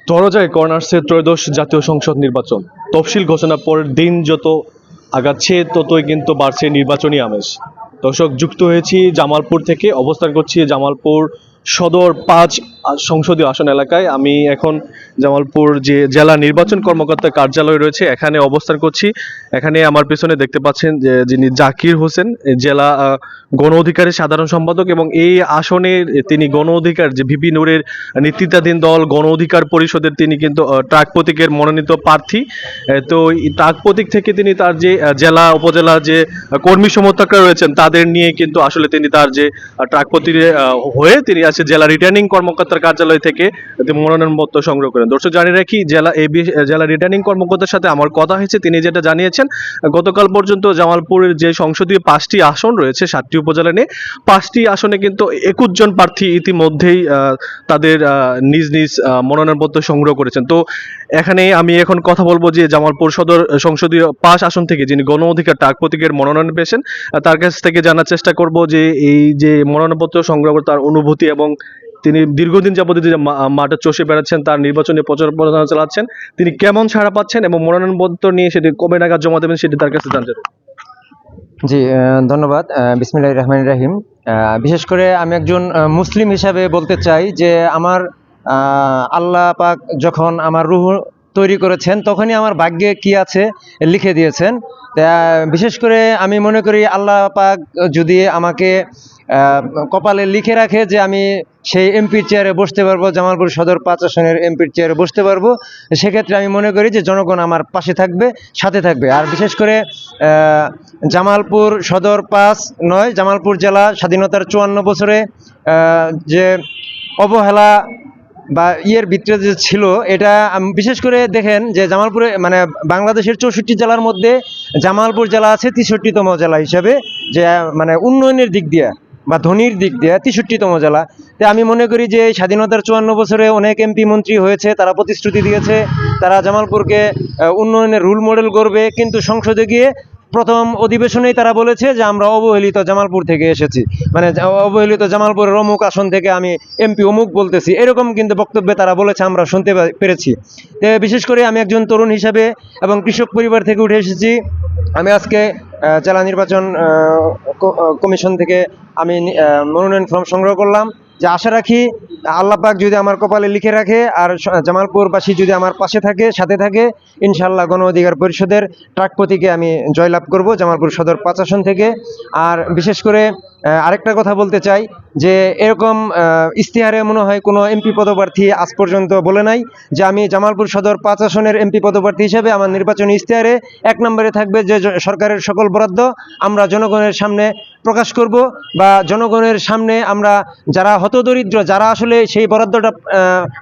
দরজায় কর্নার্সের ত্রয়োদশ জাতীয় সংসদ নির্বাচন তফসিল ঘোষণার পর দিন যত আগাচ্ছে ততই কিন্তু বাড়ছে নির্বাচনী আমেজ। দর্শক, যুক্ত হয়েছি জামালপুর থেকে, অবস্থান করছি জামালপুর সদর ৫ সংসদীয় আসন এলাকায়। আমি এখন জামালপুর যে জেলা নির্বাচন কর্মকর্তার কার্যালয় রয়েছে এখানে অবস্থান করছি। এখানে আমার পেছনে দেখতে পাচ্ছেন যে যিনি জাকির হোসেন, জেলা গণ অধিকারের সাধারণ সম্পাদক, এবং এই আসনের তিনি গণ অধিকার যে ভিপি নূরের নেতৃত্বাধীন দল গণ অধিকার পরিষদের তিনি কিন্তু ট্রাক প্রতীকের মনোনীত প্রার্থী। তো এই ট্রাক প্রতীক থেকে তিনি তার যে জেলা উপজেলা যে কর্মী সমর্থকরা রয়েছেন তাদের নিয়ে কিন্তু আসলে তিনি তার যে ট্রাক প্রতীক হয়ে তিনি আসলে জেলা রিটার্নিং কর্মকর্তার কার্যালয় থেকে মনোনয়নপত্র সংগ্রহ করেন। দর্শক, জানিয়ে রাখি জেলা রিটার্নিং কর্মকর্তার সাথে আমার কথা হয়েছে, তিনি যেটা জানিয়েছেন গতকাল পর্যন্ত জামালপুরের যে সংসদীয় ৫টি আসন রয়েছে ৭টি উপজেলা নিয়ে, ৫টি আসনে কিন্তু ২১ জন প্রার্থী ইতিমধ্যেই তাদের নিজ নিজ মনোনয়নপত্র সংগ্রহ করেছেন। তো এখানে আমি এখন কথা বলবো যে জামালপুর সদর সংসদীয় ৫ আসন থেকে যিনি গণ অধিকার ট্রাক প্রতীকের মনোনয়ন পেয়েছেন তার কাছ থেকে জানার চেষ্টা করব যে এই যে মনোনয়নপত্র সংগ্রহ করে তার অনুভূতি, এবং তিনি দীর্ঘদিন যাবত যে মাঠে চষে বেড়াচ্ছেন, তার নির্বাচনী প্রচারণা চালাচ্ছেন, তিনি কেমন সাড়া পাচ্ছেন এবং মনোনয়নপত্র নিয়ে সেটি কবে নাগাদ জমা দেবেন সেটি তার কাছে জানতে চাই। জি, ধন্যবাদ। বিসমিল্লাহির রহমানির রহিম। বিশেষ করে আমি একজন মুসলিম হিসাবে বলতে চাই যে আমার আল্লাহ পাক যখন আমার রুহ তৈরি করেছেন তখনই আমার ভাগ্যে কি আছে লিখে দিয়েছেন। তা বিশেষ করে আমি মনে করি আল্লাহ পাক যদি আমাকে কপালে লিখে রাখে যে আমি সেই এমপির চেয়ারে বসতে পারবো, জামালপুর সদর ৫ আসনের এমপির চেয়ারে বসতে পারবো, সেক্ষেত্রে আমি মনে করি যে জনগণ আমার পাশে থাকবে, সাথে থাকবে। আর বিশেষ করে জামালপুর সদর ৫ নয়, জামালপুর জেলা স্বাধীনতার ৫৪ বছরে যে অবহেলা বা ভিতরে যে ছিল, এটা বিশেষ করে দেখেন যে জামালপুরে মানে বাংলাদেশের ৬৪ জেলার মধ্যে জামালপুর জেলা আছে ৬৩তম জেলা হিসাবে, যে মানে উন্নয়নের দিক দিয়ে বা ধনির দিক দিয়ে ৬৩তম জেলা। তো আমি মনে করি যে স্বাধীনতার ৫৪ বছরে অনেক এমপি মন্ত্রী হয়েছে, তারা প্রতিশ্রুতি দিয়েছে তারা জামালপুরকে উন্নয়নের রোল মডেল করবে, কিন্তু সংসদে গিয়ে প্রথম অধিবেশনেই তারা বলেছে যে আমরা অবহেলিত জামালপুর থেকে এসেছি, মানে অবহেলিত জামালপুরের অমুক আসন থেকে আমি এমপি অমুক বলতেছি, এরকম কিন্তু বক্তব্যে তারা বলেছে, আমরা শুনতে পেরেছি। তো বিশেষ করে আমি একজন তরুণ হিসাবে এবং কৃষক পরিবার থেকে উঠে এসেছি, আমি আজকে জেলা নির্বাচন কমিশন থেকে আমি মনোনয়ন ফর্ম সংগ্রহ করলাম, যে আশা রাখি আল্লাহ পাক যদি আমার কপালে লিখে রাখে আর জামালপুরবাসী যদি আমার পাশে থাকে, সাথে থাকে, ইনশাআল্লাহ গণ অধিকার পরিষদের ট্রাক প্রতীকে আমি জয়লাভ করব জামালপুর সদর ৫ আসন থেকে। আর বিশেষ করে আরেকটা কথা বলতে চাই যে এরকম ইশতেহারে মনে হয় কোনো এমপি পদপ্রার্থী আজ পর্যন্ত বলে নাই যে আমি জামালপুর সদর ৫ আসনের এমপি পদপ্রার্থী হিসেবে আমার নির্বাচনী ইশতেহারে ১ নম্বরে থাকবে যে সরকারের সকল বরাদ্দ আমরা জনগণের সামনে প্রকাশ করব, বা জনগণের সামনে আমরা যারা হতদরিদ্র, যারা আসলে সেই বরাদ্দটা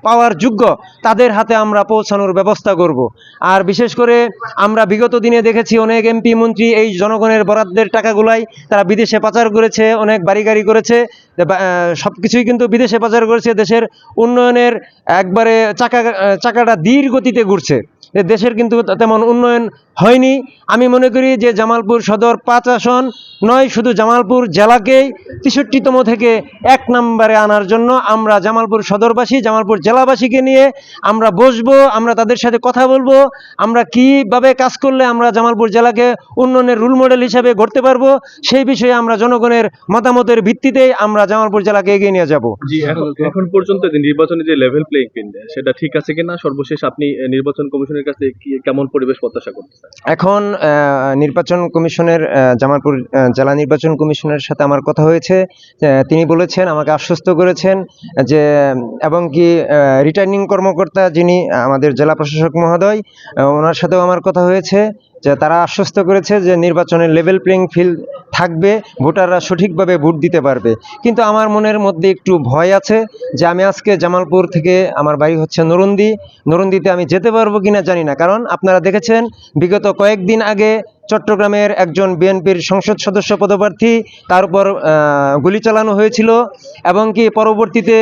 পাওয়ার যোগ্য, তাদের হাতে আমরা পৌঁছানোর ব্যবস্থা করব। আর বিশেষ করে আমরা বিগত দিনে দেখেছি অনেক এমপি মন্ত্রী এই জনগণের বরাদ্দের টাকাগুলাই তারা বিদেশে পাচার করেছে, অনেক বাড়ি গাড়ি করেছে, সব কিছুই কিন্তু বিদেশে পাচার করেছে। দেশের উন্নয়নের একবারে চাকাটা ধীর গতিতে ঘুরছে, দেশের কিন্তু তেমন উন্নয়ন হয়নি। আমি মনে করি যে জামালপুর সদর ৫ আসন নয়, শুধু জামালপুর জেলাকেই ৬৩তম থেকে ১ নম্বরে আনার জন্য আমরা জামালপুর সদরবাসী, জামালপুর জেলাবাসীকে নিয়ে আমরা বসবো, আমরা তাদের সাথে কথা বলবো, আমরা কিভাবে কাজ করলে আমরা জামালপুর জেলাকে উন্নয়নের রোল মডেল হিসেবে গড়তে পারবো, সেই বিষয়ে আমরা জনগণের মতামতের ভিত্তিতে আমরা জামালপুর জেলাকে এগিয়ে নিয়ে যাব। জি, এখন পর্যন্ত নির্বাচনে যে লেভেল প্লেইং ফিল্ড সেটা ঠিক আছে কিনা, সর্বশেষ আপনি নির্বাচন কমিশনের কাছে কেমন পরিবেশ প্রত্যাশা করতেছেন? এখন নির্বাচন কমিশনের জামালপুর জেলা নির্বাচন কমিশনের সাথে আমার কথা হয়েছে, তিনি বলেছেন, আমাকে আশ্বস্ত করেছেন যে, এবং কি রিটার্নিং কর্মকর্তা যিনি আমাদের জেলা প্রশাসক মহোদয়, ওনার সাথেও আমার কথা হয়েছে, যে তারা আশ্বস্ত করেছে যে নির্বাচনের লেভেল প্লেইং ফিল্ড থাকবে, ভোটাররা সঠিকভাবে ভোট দিতে পারবে। কিন্তু আমার মনের মধ্যে একটু ভয় আছে যে আমি আজকে জামালপুর থেকে, আমার বাড়ি হচ্ছে নরুন্দিতে আমি যেতে পারবো কিনা জানি না, কারণ আপনারা দেখেছেন বিগত কয়েকদিন আগে চট্টগ্রামের একজন বিএনপির সংসদ সদস্য পদপ্রার্থী, তার উপর গুলি চালানো হয়েছিল, এবং কি পরবর্তীতে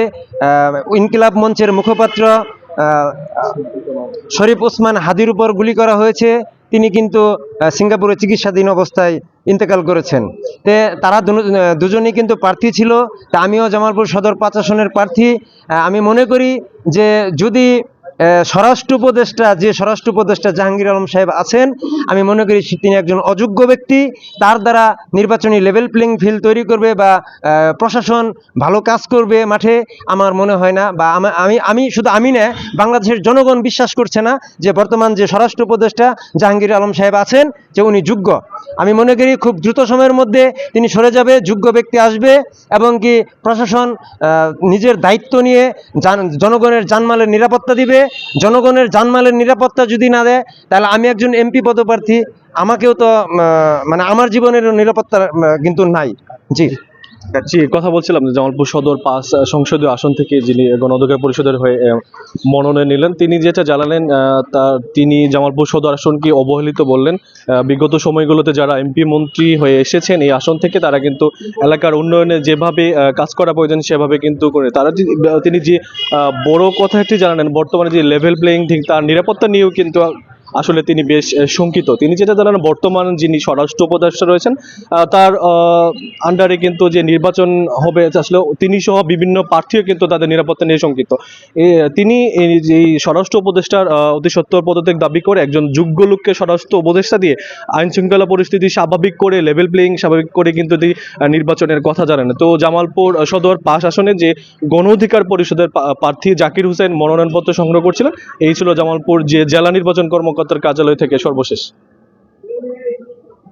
ইনকিলাব মঞ্চের মুখপাত্র শরীফ ওসমান হাদির উপর গুলি করা হয়েছে। তিনি কিন্তু সিঙ্গাপুরে চিকিৎসাধীন অবস্থায় ইন্তেকাল করেছেন। তে তারা দুজনেই কিন্তু প্রার্থী ছিল। তা আমিও জামালপুর সদর 5 আসনের প্রার্থী। আমি মনে করি যে যদি স্বরাষ্ট্র উপদেষ্টা জাহাঙ্গীর আলম সাহেব আছেন, আমি মনে করি তিনি একজন অযোগ্য ব্যক্তি। তার দ্বারা নির্বাচনী লেভেল প্লেইং ফিল্ড তৈরি করবে বা প্রশাসন ভালো কাজ করবে মাঠে, আমার মনে হয় না। বা আমি না, বাংলাদেশের জনগণ বিশ্বাস করছে না যে বর্তমান যে স্বরাষ্ট্র উপদেষ্টা জাহাঙ্গীর আলম সাহেব আছেন যে উনি যোগ্য। আমি মনে করি খুব দ্রুত সময়ের মধ্যে তিনি সরে যাবে, যোগ্য ব্যক্তি আসবে এবং কি প্রশাসন নিজের দায়িত্ব নিয়ে জনগণের জানমালের নিরাপত্তা দিবে। জনগণের জানমালের নিরাপত্তা যদি না দেয়, তাহলে আমি একজন এমপি পদপ্রার্থী, আমাকেও তো মানে আমার জীবনের নিরাপত্তা কিন্তু নাই। জি জি, কথা বলছিলাম যে জামালপুর সদর 5 সংসদীয় আসন থেকে যিনি গণ অধিকার পরিষদের হয়ে মনোনয়ন নিলেন, তিনি যেটা জানালেন তিনি জামালপুর সদর আসনকে অবহেলিত বললেন। বিগত সময়গুলোতে যারা এমপি মন্ত্রী হয়ে এসেছেন এই আসন থেকে, তারা কিন্তু এলাকার উন্নয়নে যেভাবে কাজ করা প্রয়োজন সেভাবে কিন্তু করে তারা তিনি যে বড় কথাটি জানালেন, বর্তমানে যে লেভেল প্লেইং ঠিক তার নিরাপত্তা নিয়েও কিন্তু আসলে তিনি বেশ শঙ্কিত। তিনি যেটা জানালেন, বর্তমান যিনি স্বরাষ্ট্র উপদেষ্টা রয়েছেন তার আন্ডারে কিন্তু যে নির্বাচন হবে, আসলে তিনি সহ বিভিন্ন প্রার্থীও কিন্তু তাদের নিরাপত্তা নিয়ে শঙ্কিত। তিনি এই স্বরাষ্ট্র উপদেষ্টার অতি সত্বর পদত্যাগ দাবি করে একজন যোগ্য লোককে স্বরাষ্ট্র উপদেষ্টা দিয়ে আইন শৃঙ্খলা পরিস্থিতি স্বাভাবিক করে, লেভেল প্লেইং স্বাভাবিক করে কিন্তু তিনি নির্বাচনের কথা জানেন। তো জামালপুর সদর 5 আসনে যে গণ অধিকার পরিষদের প্রার্থী জাকির হোসেন মনোনয়নপত্র সংগ্রহ করছিলেন। এই ছিল জামালপুর যে জেলা নির্বাচন কর্মকর্তার কার্যালয় থেকে সর্বশেষ।